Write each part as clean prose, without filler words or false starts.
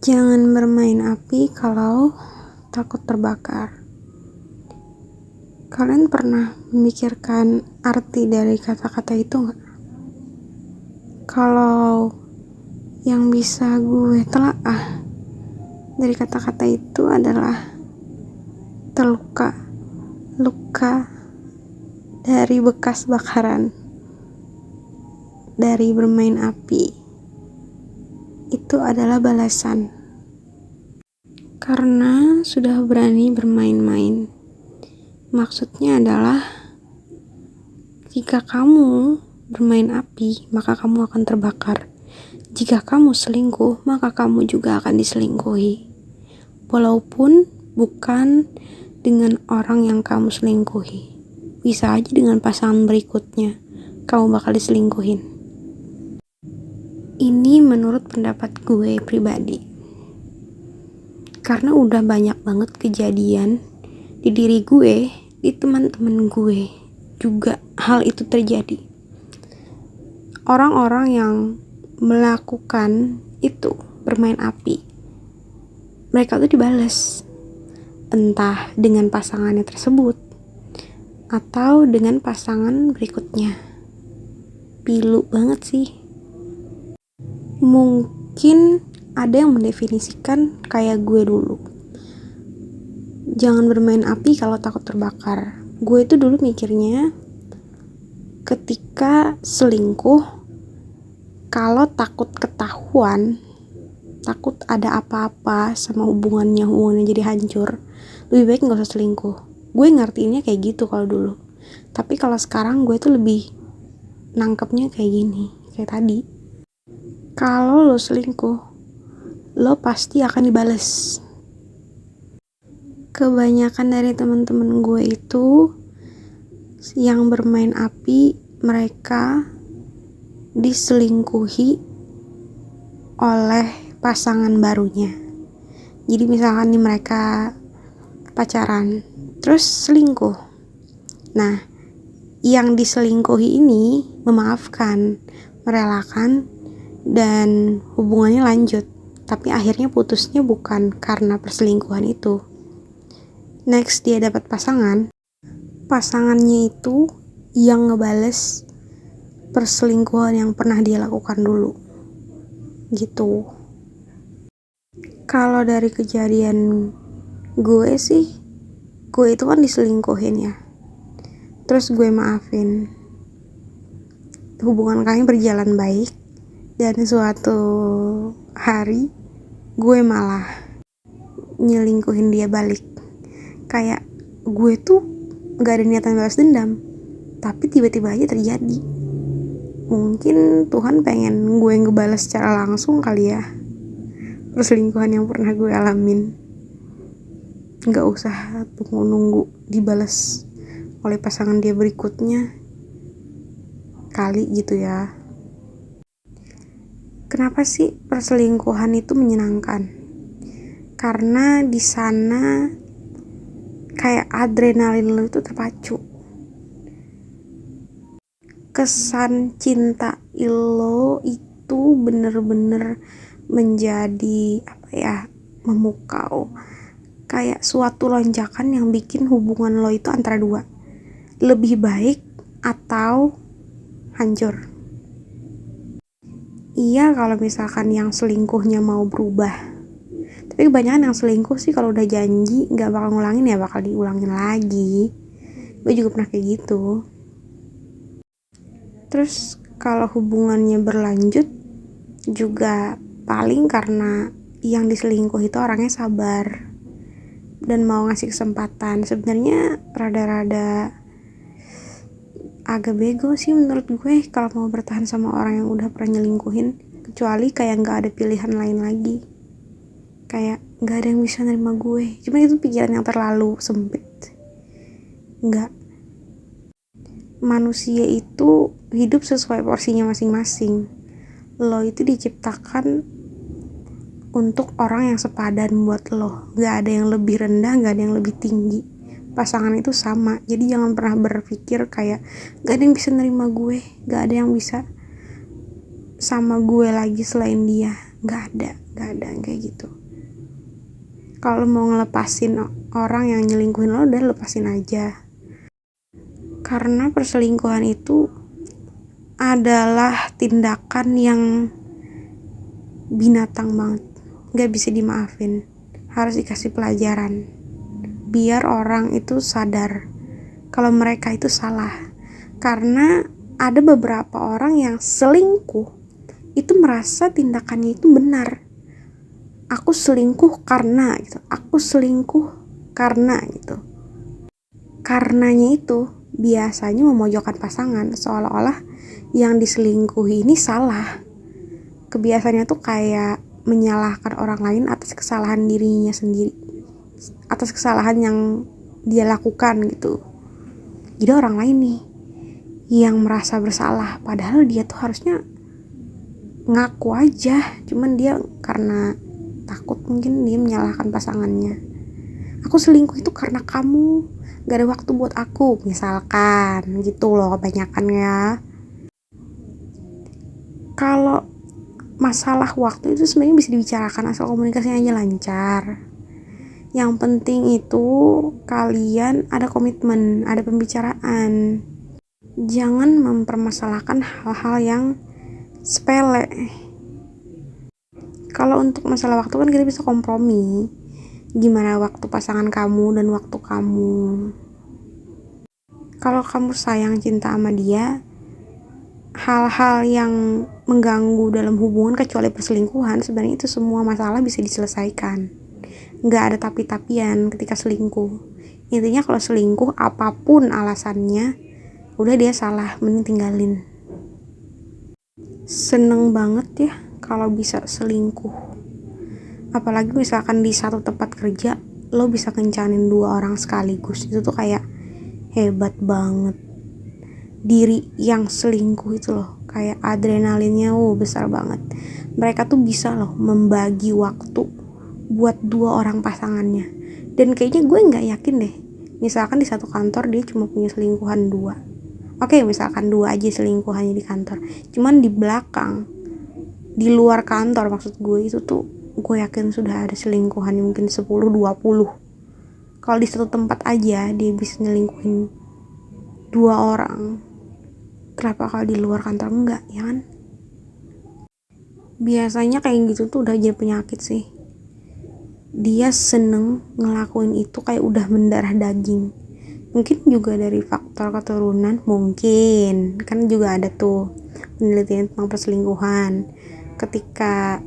Jangan bermain api kalau takut terbakar. Kalian pernah memikirkan arti dari kata-kata itu gak? Kalau yang bisa gue telaah dari kata-kata itu adalah terluka, luka dari bekas bakaran, dari bermain api. Itu adalah balasan karena sudah berani bermain-main. Maksudnya adalah jika kamu bermain api, maka kamu akan terbakar. Jika kamu selingkuh, maka kamu juga akan diselingkuhi. Walaupun bukan dengan orang yang kamu selingkuhi, bisa aja dengan pasangan berikutnya kamu bakal diselingkuhin. Ini menurut pendapat gue pribadi, karena udah banyak banget kejadian di diri gue, di teman-teman gue juga hal itu terjadi. Orang-orang yang melakukan itu, bermain api, mereka tuh dibales, entah dengan pasangannya tersebut atau dengan pasangan berikutnya. Pilu banget sih. Mungkin ada yang mendefinisikan kayak gue dulu, jangan bermain api kalau takut terbakar. Gue itu dulu mikirnya ketika selingkuh, kalau takut ketahuan, takut ada apa-apa sama hubungannya jadi hancur, lebih baik gak usah selingkuh. Gue ngertiinnya kayak gitu kalau dulu. Tapi kalau sekarang gue tuh lebih nangkepnya kayak gini, kayak tadi, kalau lo selingkuh, lo pasti akan dibales. Kebanyakan dari teman-teman gue itu yang bermain api, mereka diselingkuhi oleh pasangan barunya. Jadi misalkan nih mereka pacaran, terus selingkuh. Nah, yang diselingkuhi ini memaafkan, merelakan, dan hubungannya lanjut. Tapi akhirnya putusnya bukan karena perselingkuhan itu. Next dia dapat pasangannya itu yang ngebales perselingkuhan yang pernah dia lakukan dulu. Gitu. Kalau dari kejadian gue sih, gue itu kan diselingkuhin ya, terus gue maafin, hubungan kami berjalan baik, dan suatu hari gue malah nyelingkuhin dia balik. Kayak gue tuh gak ada niatan balas dendam, tapi tiba-tiba aja terjadi. Mungkin Tuhan pengen gue ngebalas secara langsung kali ya perselingkuhan yang pernah gue alamin. Gak usah nunggu dibalas oleh pasangan dia berikutnya kali gitu ya. Kenapa sih perselingkuhan itu menyenangkan? Karena di sana kayak adrenalin lo itu terpacu. Kesan cinta lo itu bener-bener menjadi memukau. Kayak suatu lonjakan yang bikin hubungan lo itu antara dua, lebih baik atau hancur. Iya kalau misalkan yang selingkuhnya mau berubah, tapi kebanyakan yang selingkuh sih kalau udah janji gak bakal ngulangin ya bakal diulangin lagi. Gue juga pernah kayak gitu. Terus kalau hubungannya berlanjut juga Paling karena yang diselingkuh itu orangnya sabar dan mau ngasih kesempatan. Sebenarnya rada-rada agak bego sih menurut gue kalau mau bertahan sama orang yang udah pernah nyelingkuhin, kecuali kayak nggak ada pilihan lain lagi, kayak nggak ada yang bisa nerima gue. Cuma itu pikiran yang terlalu sempit. Nggak, manusia itu hidup sesuai porsinya masing-masing. Lo itu diciptakan untuk orang yang sepadan buat lo, nggak ada yang lebih rendah, nggak ada yang lebih tinggi. Pasangan itu sama, jadi jangan pernah berpikir kayak gak ada yang bisa nerima gue, gak ada yang bisa sama gue lagi selain dia. Gak ada kayak gitu. Kalau mau ngelepasin orang yang nyelingkuhin lo, udah lepasin aja. Karena perselingkuhan itu adalah tindakan yang binatang banget, gak bisa dimaafin, harus dikasih pelajaran biar orang itu sadar kalau mereka itu salah. Karena ada beberapa orang yang selingkuh itu merasa tindakannya itu benar. Aku selingkuh karena gitu, aku selingkuh karena gitu. Karenanya itu biasanya memojokkan pasangan, seolah-olah yang diselingkuhi ini salah. Kebiasaannya tuh kayak menyalahkan orang lain atas kesalahan dirinya sendiri, atas kesalahan yang dia lakukan gitu. Jadi orang lain nih yang merasa bersalah, padahal dia tuh harusnya ngaku aja, cuman dia karena takut mungkin dia menyalahkan pasangannya. Aku selingkuh itu karena kamu gak ada waktu buat aku, misalkan gitu loh kebanyakan ya. Kalau masalah waktu itu sebenarnya bisa dibicarakan asal komunikasinya aja lancar. Yang penting itu kalian ada komitmen, ada pembicaraan. Jangan mempermasalahkan hal-hal yang sepele. Kalau untuk masalah waktu kan kita bisa kompromi. Gimana waktu pasangan kamu dan waktu kamu. Kalau kamu sayang cinta sama dia, hal-hal yang mengganggu dalam hubungan kecuali perselingkuhan, sebenarnya itu semua masalah bisa diselesaikan. Nggak ada tapi-tapian ketika selingkuh. Intinya kalau selingkuh apapun alasannya, udah dia salah, mending tinggalin. Seneng banget ya kalau bisa selingkuh. Apalagi misalkan di satu tempat kerja lo bisa kencanin 2 orang sekaligus, itu tuh kayak hebat banget. Diri yang selingkuh itu loh, kayak adrenalinnya besar banget. Mereka tuh bisa loh membagi waktu buat 2 orang pasangannya. Dan kayaknya gue gak yakin deh, misalkan di satu kantor dia cuma punya selingkuhan 2. Oke, misalkan 2 aja selingkuhannya di kantor, cuman di belakang, di luar kantor maksud gue, itu tuh gue yakin sudah ada selingkuhan mungkin 10-20. Kalau di satu tempat aja dia bisa nyelingkuhin 2 orang, kenapa kalau di luar kantor enggak, ya kan? Biasanya kayak gitu tuh udah jadi penyakit sih. Dia seneng ngelakuin itu kayak udah mendarah daging. Mungkin juga dari faktor keturunan, mungkin kan juga ada tuh penelitian tentang perselingkuhan. Ketika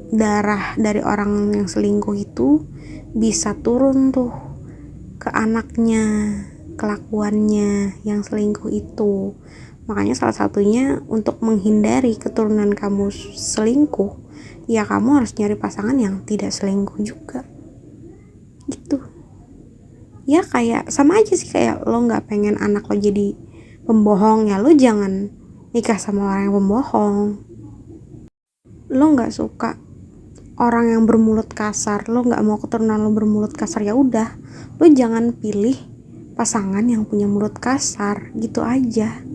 darah dari orang yang selingkuh itu bisa turun tuh ke anaknya, kelakuannya yang selingkuh itu. Makanya salah satunya untuk menghindari keturunan kamu selingkuh, ya kamu harus nyari pasangan yang tidak selingkuh juga gitu. Ya kayak sama aja sih, kayak lo gak pengen anak lo jadi pembohong, ya lo jangan nikah sama orang yang pembohong. Lo gak suka orang yang bermulut kasar, lo gak mau keturunan lo bermulut kasar, ya udah lo jangan pilih pasangan yang punya mulut kasar, gitu aja.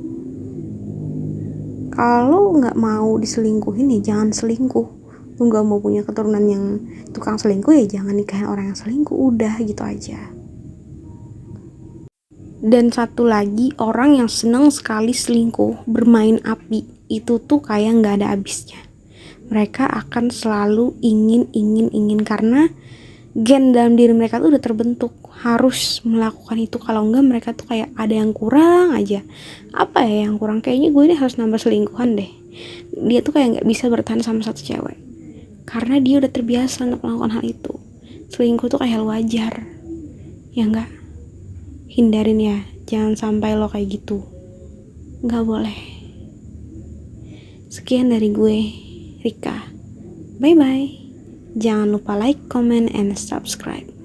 Kalau gak mau diselingkuhin ya jangan selingkuh. Lo gak mau punya keturunan yang tukang selingkuh, ya jangan nikahin orang yang selingkuh, udah gitu aja. Dan satu lagi, orang yang seneng sekali selingkuh, bermain api, itu tuh kayak gak ada habisnya. Mereka akan selalu ingin karena gen dalam diri mereka tuh udah terbentuk harus melakukan itu. Kalau enggak mereka tuh kayak ada yang kurang aja. Apa ya yang kurang? Kayaknya gue ini harus nambah selingkuhan deh. Dia tuh kayak gak bisa bertahan sama satu cewek. karena dia udah terbiasa untuk melakukan hal itu. Selingkuh tuh kayak hal wajar, ya enggak? Hindarin ya, jangan sampai lo kayak gitu, nggak boleh. Sekian dari gue, Rika. Bye bye. Jangan lupa like, comment, and subscribe.